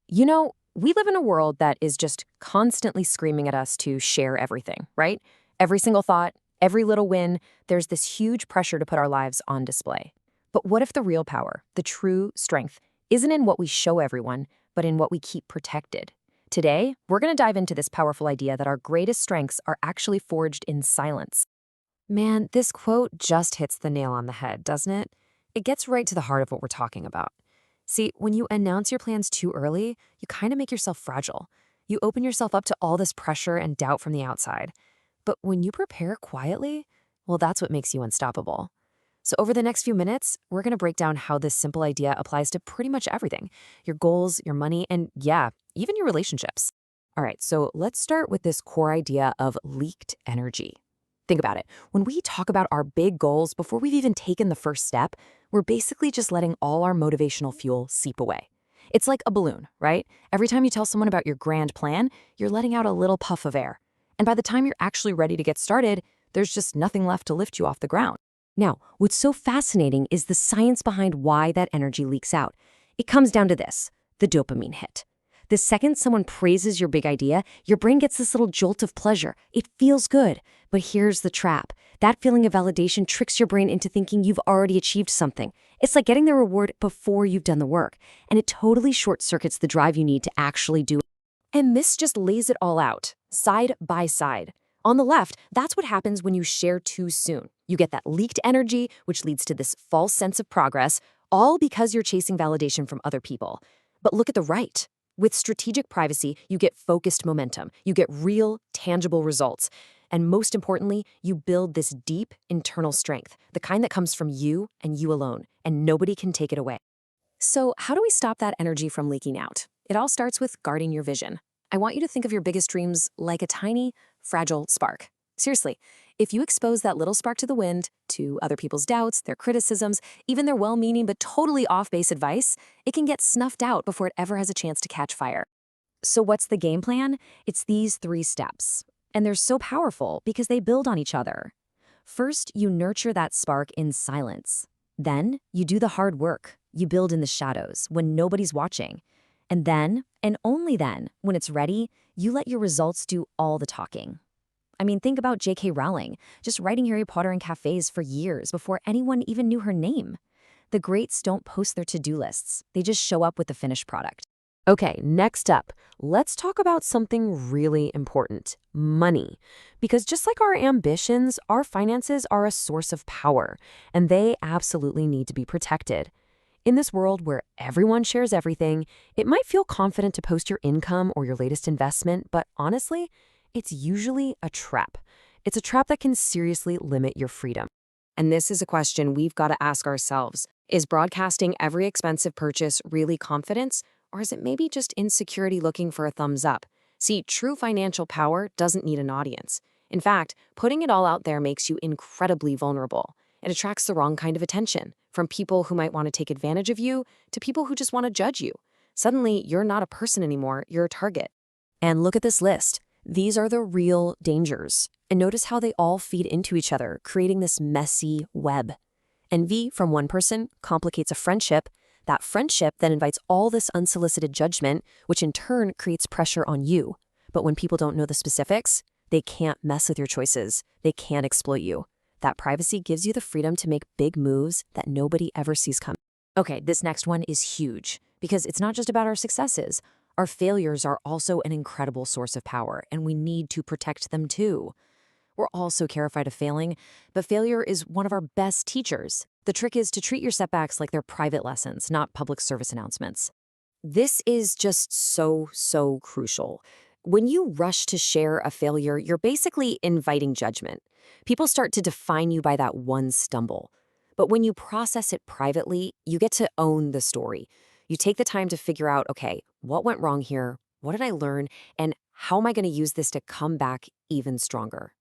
We live in a world that is just constantly screaming at us to share everything, right? Every single thought, every little win, there's this huge pressure to put our lives on display. But what if the real power, the true strength, isn't in what we show everyone, but in what we keep protected? Today, we're going to dive into this powerful idea that our greatest strengths are actually forged in silence. Man, this quote just hits the nail on the head, doesn't it? It gets right to the heart of what we're talking about. See, when you announce your plans too early, you kind of make yourself fragile. You open yourself up to all this pressure and doubt from the outside. But when you prepare quietly, well, that's what makes you unstoppable. So, over the next few minutes, we're going to break down how this simple idea applies to pretty much everything: your goals, your money, and yeah, even your relationships. All right, so let's start with this core idea of leaked energy. Think about it. When we talk about our big goals before we've even taken the first step, we're basically just letting all our motivational fuel seep away. It's like a balloon, right? Every time you tell someone about your grand plan, you're letting out a little puff of air. And by the time you're actually ready to get started, there's just nothing left to lift you off the ground. Now, what's so fascinating is the science behind why that energy leaks out. It comes down to this: the dopamine hit. The second someone praises your big idea, your brain gets this little jolt of pleasure. It feels good. But here's the trap. That feeling of validation tricks your brain into thinking you've already achieved something. It's like getting the reward before you've done the work, and it totally short-circuits the drive you need to actually do it. And this just lays it all out, side by side. On the left, that's what happens when you share too soon. You get that leaked energy, which leads to this false sense of progress, all because you're chasing validation from other people. But look at the right. With strategic privacy, you get focused momentum. You get real, tangible results. And most importantly, you build this deep internal strength, the kind that comes from you and you alone, and nobody can take it away. So, how do we stop that energy from leaking out? It all starts with guarding your vision. I want you to think of your biggest dreams like a tiny, fragile spark. Seriously, if you expose that little spark to the wind, to other people's doubts, their criticisms, even their well-meaning but totally off-base advice, it can get snuffed out before it ever has a chance to catch fire. So what's the game plan? It's these 3 steps. And they're so powerful because they build on each other. First, you nurture that spark in silence. Then, you do the hard work. You build in the shadows when nobody's watching. And then, and only then, when it's ready, you let your results do all the talking. I mean, think about J.K. Rowling, just writing Harry Potter in cafes for years before anyone even knew her name. The greats don't post their to-do lists. They just show up with the finished product. Okay, next up, let's talk about something really important: money. Because just like our ambitions, our finances are a source of power, and they absolutely need to be protected. In this world where everyone shares everything, it might feel confident to post your income or your latest investment, but honestly, it's usually a trap. It's a trap that can seriously limit your freedom. And this is a question we've got to ask ourselves. Is broadcasting every expensive purchase really confidence, or is it maybe just insecurity looking for a thumbs up? See, true financial power doesn't need an audience. In fact, putting it all out there makes you incredibly vulnerable. It attracts the wrong kind of attention, from people who might want to take advantage of you to people who just want to judge you. Suddenly, you're not a person anymore, you're a target. And look at this list. These are the real dangers. And notice how they all feed into each other, creating this messy web. Envy from one person complicates a friendship. That friendship then invites all this unsolicited judgment, which in turn creates pressure on you. But when people don't know the specifics, they can't mess with your choices. They can't exploit you. That privacy gives you the freedom to make big moves that nobody ever sees coming. Okay, this next one is huge because it's not just about our successes. Our failures are also an incredible source of power, and we need to protect them too. We're all so terrified of failing, but failure is one of our best teachers. The trick is to treat your setbacks like they're private lessons, not public service announcements. This is just so crucial. When you rush to share a failure, you're basically inviting judgment. People start to define you by that one stumble. But when you process it privately, you get to own the story. You take the time to figure out, okay, what went wrong here? What did I learn? And how am I going to use this to come back even stronger?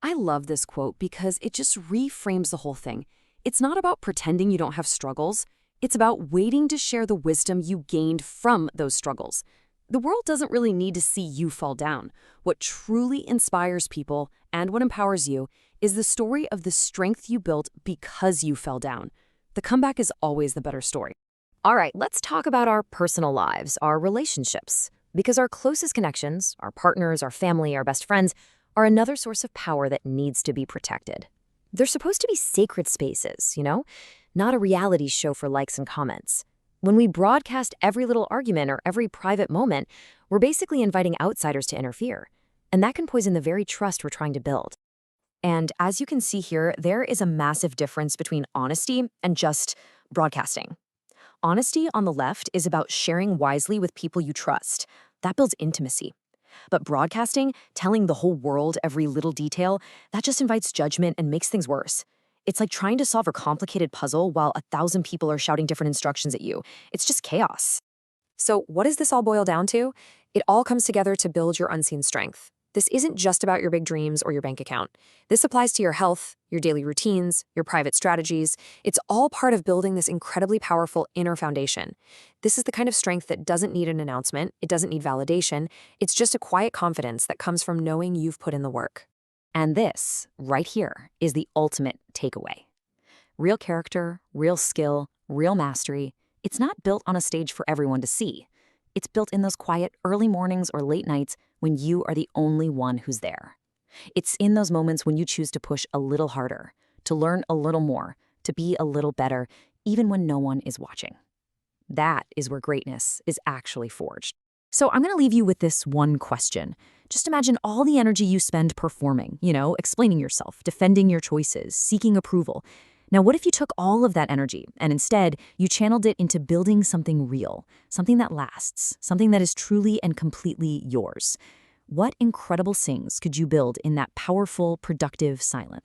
I love this quote because it just reframes the whole thing. It's not about pretending you don't have struggles. It's about waiting to share the wisdom you gained from those struggles. The world doesn't really need to see you fall down. What truly inspires people and what empowers you is the story of the strength you built because you fell down. The comeback is always the better story. All right, let's talk about our personal lives, our relationships. Because our closest connections, our partners, our family, our best friends, are another source of power that needs to be protected. They're supposed to be sacred spaces, not a reality show for likes and comments. When we broadcast every little argument or every private moment, we're basically inviting outsiders to interfere. And that can poison the very trust we're trying to build. And as you can see here, there is a massive difference between honesty and just broadcasting. Honesty on the left is about sharing wisely with people you trust. That builds intimacy. But broadcasting, telling the whole world every little detail, that just invites judgment and makes things worse. It's like trying to solve a complicated puzzle while 1,000 people are shouting different instructions at you. It's just chaos. So what does this all boil down to? It all comes together to build your unseen strength. This isn't just about your big dreams or your bank account. This applies to your health, your daily routines, your private strategies. It's all part of building this incredibly powerful inner foundation. This is the kind of strength that doesn't need an announcement, it doesn't need validation, it's just a quiet confidence that comes from knowing you've put in the work. And this, right here, is the ultimate takeaway. Real character, real skill, real mastery, it's not built on a stage for everyone to see. It's built in those quiet early mornings or late nights when you are the only one who's there. It's in those moments when you choose to push a little harder, to learn a little more, to be a little better, even when no one is watching. That is where greatness is actually forged. So I'm going to leave you with this one question. Just imagine all the energy you spend performing, explaining yourself, defending your choices, seeking approval. Now, what if you took all of that energy and instead you channeled it into building something real, something that lasts, something that is truly and completely yours? What incredible things could you build in that powerful, productive silence?